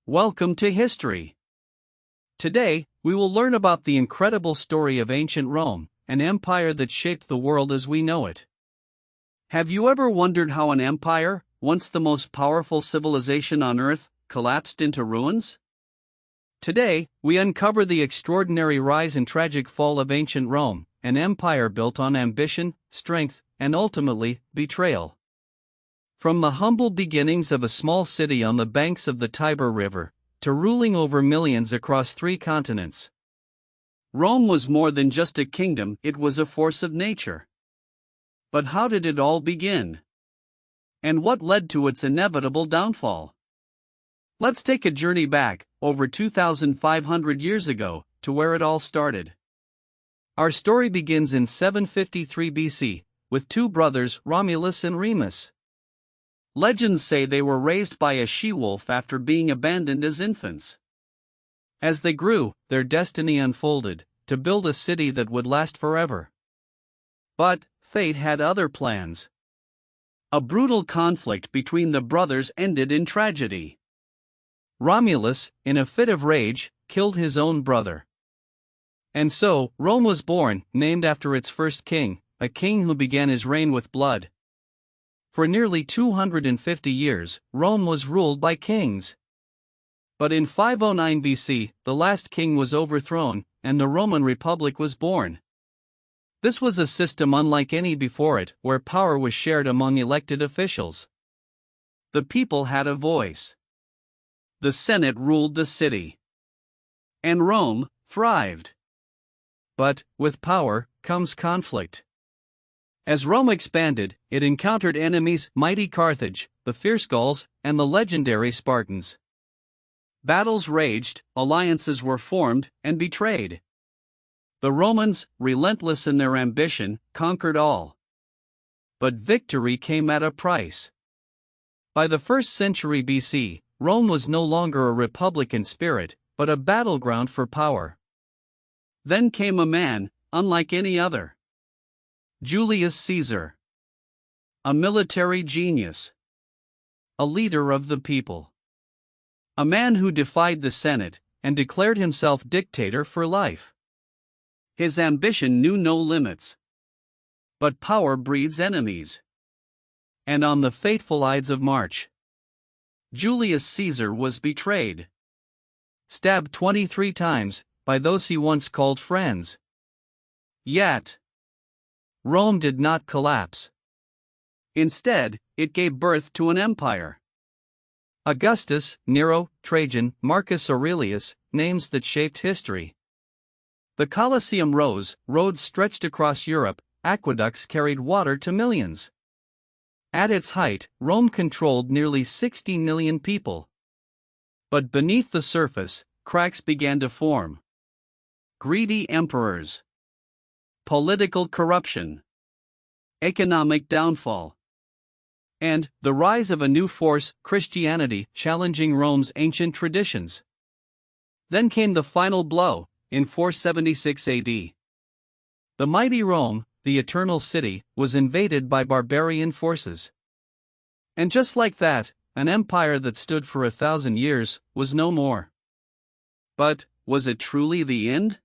Welcome to history. Today, we will learn about the incredible story of ancient Rome, an empire that shaped the world as we know it. Have you ever wondered how an empire, once the most powerful civilization on Earth, collapsed into ruins? Today, we uncover the extraordinary rise and tragic fall of ancient Rome, an empire built on ambition, strength, and ultimately, betrayal. From the humble beginnings of a small city on the banks of the Tiber River, to ruling over millions across 3 continents. Rome was more than just a kingdom, it was a force of nature. But how did it all begin? And what led to its inevitable downfall? Let's take a journey back, over 2,500 years ago, to where it all started. Our story begins in 753 BC, with 2 brothers, Romulus and Remus. Legends say they were raised by a she-wolf after being abandoned as infants. As they grew, their destiny unfolded, to build a city that would last forever. But fate had other plans. A brutal conflict between the brothers ended in tragedy. Romulus, in a fit of rage, killed his own brother. And so, Rome was born, named after its first king, a king who began his reign with blood. For nearly 250 years, Rome was ruled by kings. But in 509 BC, the last king was overthrown, and the Roman Republic was born. This was a system unlike any before it, where power was shared among elected officials. The people had a voice. The Senate ruled the city. And Rome thrived. But, with power, comes conflict. As Rome expanded, it encountered enemies, mighty Carthage, the fierce Gauls, and the legendary Spartans. Battles raged, alliances were formed, and betrayed. The Romans, relentless in their ambition, conquered all. But victory came at a price. By the 1st century BC, Rome was no longer a republic in spirit, but a battleground for power. Then came a man, unlike any other. Julius Caesar. A military genius. A leader of the people. A man who defied the Senate, and declared himself dictator for life. His ambition knew no limits. But power breeds enemies. And on the fateful Ides of March, Julius Caesar was betrayed. Stabbed 23 times, by those he once called friends. Yet, Rome did not collapse. Instead, it gave birth to an empire. Augustus, Nero, Trajan, Marcus Aurelius, names that shaped history. The Colosseum rose, roads stretched across Europe, aqueducts carried water to millions. At its height, Rome controlled nearly 60 million people. But beneath the surface, cracks began to form. Greedy emperors. Political corruption. Economic downfall. And the rise of a new force, Christianity, challenging Rome's ancient traditions. Then came the final blow, in 476 AD. The mighty Rome, the eternal city, was invaded by barbarian forces. And just like that, an empire that stood for 1,000 years was no more. But, was it truly the end?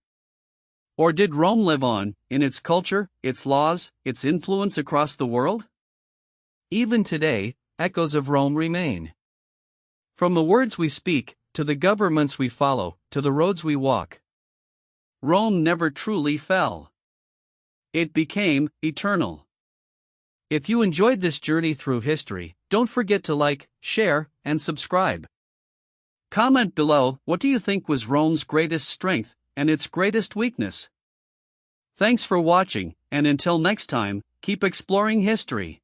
Or did Rome live on, in its culture, its laws, its influence across the world? Even today, echoes of Rome remain. From the words we speak, to the governments we follow, to the roads we walk. Rome never truly fell. It became eternal. If you enjoyed this journey through history, don't forget to like, share, and subscribe. Comment below, what do you think was Rome's greatest strength, and its greatest weakness? Thanks for watching, and until next time, keep exploring history.